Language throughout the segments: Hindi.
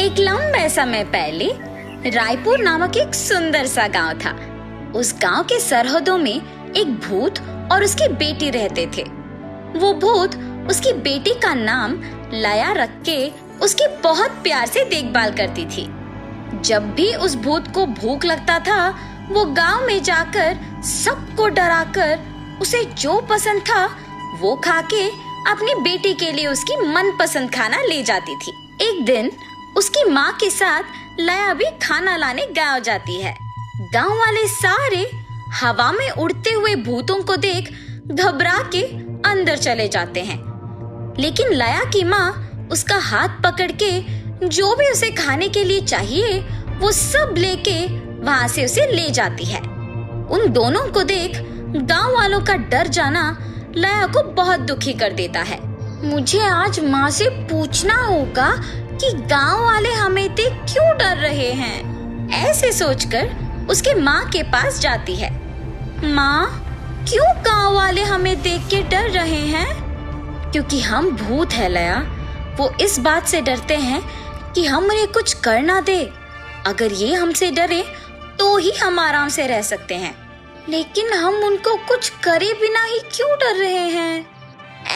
एक लंबे समय पहले रायपुर नामक एक सुंदर सा गांव था। उस गांव के सरहदों में एक भूत और उसकी बेटी रहते थे। वो भूत उसकी बेटी का नाम लया रख के उसकी बहुत प्यार से देखभाल करती थी। जब भी उस भूत को भूख लगता था, वो गांव में जाकर सबको डराकर उसे जो पसंद था वो खा के अपनी बेटी के लिए उसकी मनपसंद खाना ले जाती थी। एक दिन उसकी माँ के साथ लया भी खाना लाने गांव जाती है। गांव वाले सारे हवा में उड़ते हुए भूतों को देख घबरा के अंदर चले जाते हैं, लेकिन लया की माँ उसका हाथ पकड़ के जो भी उसे खाने के लिए चाहिए वो सब लेके वहां से उसे ले जाती है। उन दोनों को देख गांव वालों का डर जाना लया को बहुत दुखी कर देता है। मुझे आज माँ से पूछना होगा कि गांव वाले हमें देख क्यों डर रहे हैं। ऐसे सोचकर उसके माँ के पास जाती है। माँ, क्यों गांव वाले हमें देख के डर रहे हैं? क्योंकि हम भूत है लया। वो इस बात से डरते हैं कि हम उन्हें कुछ कर ना दे। अगर ये हमसे डरे तो ही हम आराम से रह सकते हैं, लेकिन हम उनको कुछ करे बिना ही क्यों डर रहे हैं?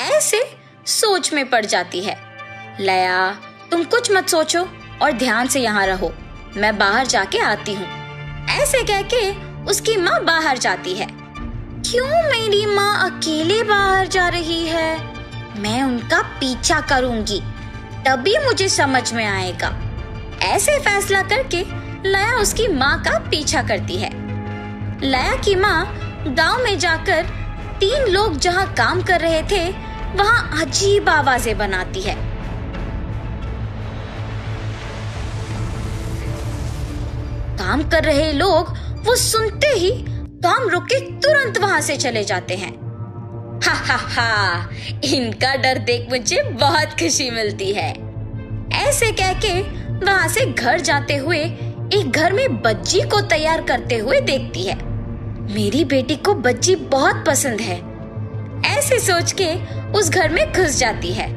ऐसे सोच में पड़ जाती है। लया, तुम कुछ मत सोचो और ध्यान से यहाँ रहो, मैं बाहर जाके आती हूँ। ऐसे कह के उसकी माँ बाहर जाती है। क्यों मेरी माँ अकेले बाहर जा रही है? मैं उनका पीछा करूंगी, तभी मुझे समझ में आएगा। ऐसे फैसला करके लया उसकी माँ का पीछा करती है। लया की माँ गांव में जाकर 3 लोग जहाँ काम कर रहे थे वहाँ अजीब आवाजें बनाती है। काम कर रहे लोग वो सुनते ही काम रोक के तुरंत वहां से चले जाते हैं। हा हा हा, इनका डर देख मुझे बहुत खुशी मिलती है। ऐसे कह के वहां से घर जाते हुए एक घर में बज्जी को तैयार करते हुए देखती है। मेरी बेटी को बज्जी बहुत पसंद है। ऐसे सोच के उस घर में घुस जाती है।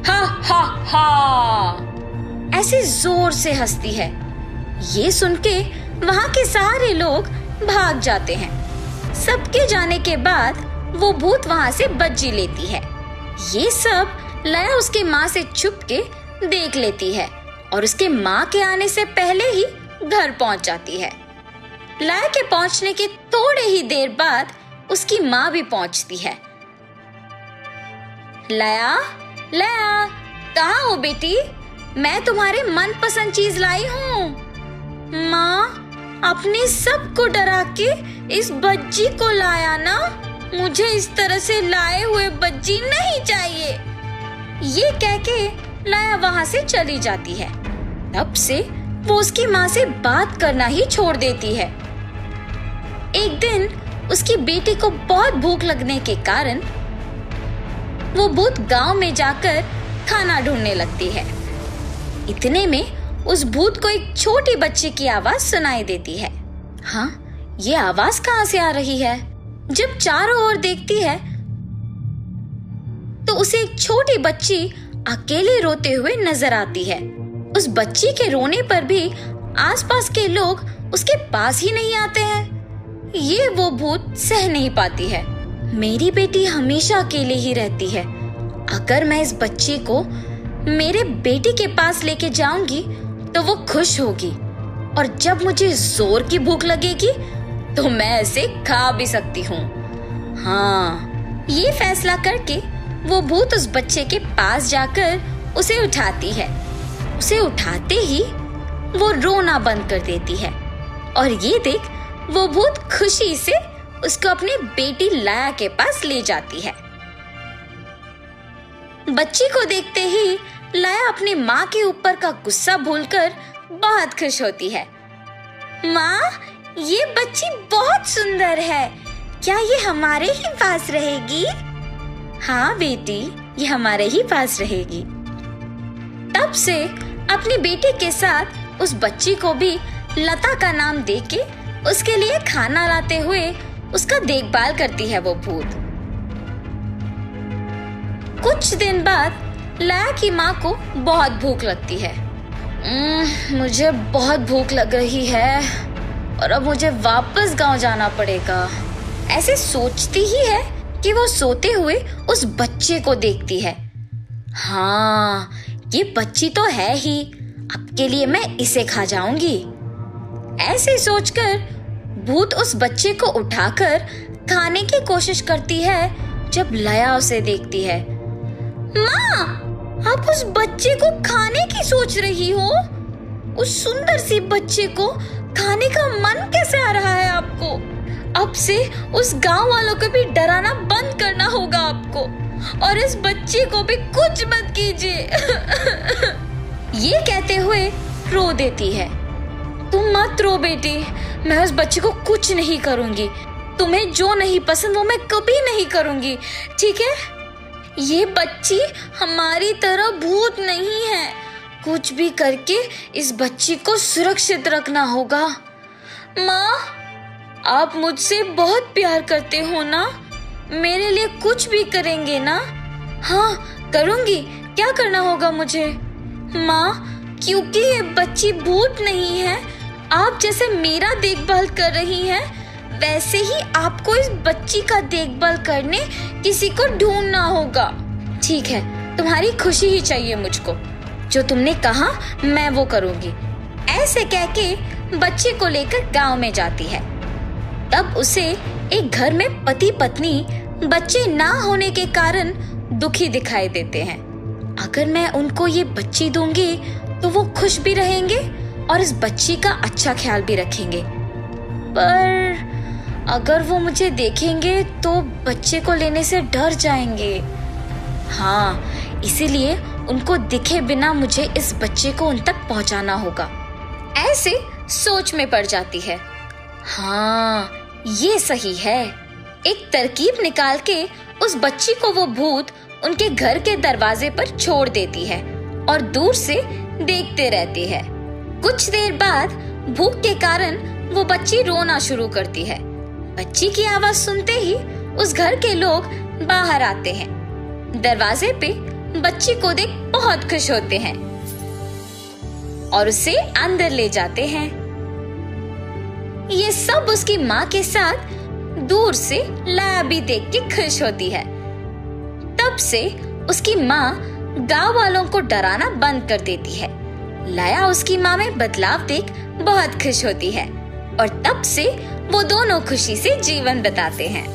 हा हा हा, ऐसे जोर से हंसती है। ये सुन के वहां के सारे लोग भाग जाते हैं। सबके जाने के बाद वो भूत वहां से बज्जी लेती है। ये सब लया उसके माँ से छुप के देख लेती है और उसके माँ के आने से पहले ही घर पहुंच जाती है। लया के पहुंचने के थोड़े ही देर बाद उसकी माँ भी पहुंचती है। लया, लया, कहाँ हो बेटी? मैं तुम्हारे मनपसंद चीज लाई हूँ। माँ, अपने सबको डरा के इस बज्जी को लाया ना। मुझे इस तरह से लाए हुए बज्जी नहीं चाहिए। ये कह के लया वहां से चली जाती है। तब से वो उसकी माँ से बात करना ही छोड़ देती है। एक दिन उसकी बेटी को बहुत भूख लगने के कारण वो भूत गांव में जाकर खाना ढूंढने लगती है। इतने में उस भूत को एक छोटी बच्ची की आवाज सुनाई देती है। हाँ, ये आवाज कहाँ से आ रही है? जब चारों ओर देखती है तो उसे एक छोटी बच्ची अकेले रोते हुए नजर आती है। उस बच्ची के रोने पर भी आसपास के लोग उसके पास ही नहीं आते हैं। ये वो भूत सह नहीं पाती है। मेरी बेटी हमेशा अकेले ही रहती है। अगर मैं इस बच्ची को मेरे बेटी के पास लेके जाऊंगी तो वो खुश होगी, और जब मुझे जोर की भूख लगेगी तो मैं इसे खा भी सकती हूँ। हाँ, ये फैसला करके वो भूत उस बच्चे के पास जाकर उसे उठाती है। उसे उठाते ही वो रोना बंद कर देती है, और ये देख वो भूत खुशी से उसको अपनी बेटी लया के पास ले जाती है। बच्ची को देखते ही लया अपनी माँ के ऊपर का गुस्सा भूलकर बहुत खुश होती है। माँ, ये बच्ची बहुत सुंदर है। क्या ये हमारे ही पास रहेगी? हाँ बेटी, ये हमारे ही पास रहेगी। तब से अपनी बेटी के साथ उस बच्ची को भी लता का नाम देके उसके लिए खाना लाते हुए उसका देखभाल करती है वो भूत। कुछ दिन बाद लया की माँ को बहुत भूख लगती है। मुझे बहुत भूख लग रही है और अब मुझे वापस गांव जाना पड़ेगा। ऐसे सोचती ही है कि वो सोते हुए उस बच्चे को देखती है। हाँ, ये बच्ची तो है ही, अब के लिए मैं इसे खा जाऊंगी। ऐसे सोचकर भूत उस बच्चे को उठाकर खाने की कोशिश करती है जब लया उसे देखती है। माँ, आप उस बच्चे को खाने की सोच रही हो? उस सुंदर सी बच्चे को खाने का मन कैसे आ रहा है आपको? अब से उस गांव वालों को भी डराना बंद करना होगा आपको, और इस बच्चे को भी कुछ मत कीजिए। ये कहते हुए रो देती है। तुम मत रो बेटी, मैं उस बच्चे को कुछ नहीं करूंगी। तुम्हें जो नहीं पसंद वो मैं कभी नहीं करूंगी, ठीक है? ये बच्ची हमारी तरह भूत नहीं है। कुछ भी करके इस बच्ची को सुरक्षित रखना होगा। माँ, आप मुझसे बहुत प्यार करते हो ना? मेरे लिए कुछ भी करेंगे ना? हाँ, करूंगी। क्या करना होगा मुझे? माँ, क्योंकि ये बच्ची भूत नहीं है, आप जैसे मेरा देखभाल कर रही हैं, वैसे ही आपको इस बच्ची का देखभाल करने किसी को ढूंढना होगा। ठीक है, तुम्हारी खुशी ही चाहिए मुझको। जो तुमने कहा मैं वो करूंगी। ऐसे कह के बच्चे को लेकर गांव में जाती है। तब उसे एक घर में पति पत्नी बच्चे ना होने के कारण दुखी दिखाई देते हैं। अगर मैं उनको ये बच्ची दूंगी तो वो खुश भी रहेंगे और इस बच्ची का अच्छा ख्याल भी रखेंगे। पर अगर वो मुझे देखेंगे तो बच्चे को लेने से डर जाएंगे। हाँ, इसीलिए उनको दिखे बिना मुझे इस बच्चे को उन तक पहुंचाना होगा। ऐसे सोच में पड़ जाती है। हाँ, ये सही है। एक तरकीब निकाल के उस बच्ची को वो भूत उनके घर के दरवाजे पर छोड़ देती है और दूर से देखते रहती है। कुछ देर बाद भूख के कारण वो बच्ची रोना शुरू करती है। बच्ची की आवाज सुनते ही उस घर के लोग बाहर आते हैं। दरवाजे पे बच्ची को देख बहुत खुश होते हैं और उसे अंदर ले जाते हैं। ये सब उसकी माँ के साथ दूर से लया भी देख के खुश होती है। तब से उसकी माँ गांव वालों को डराना बंद कर देती है। लया उसकी माँ में बदलाव देख बहुत खुश होती है और तब से वो दोनों खुशी से जीवन बिताते हैं।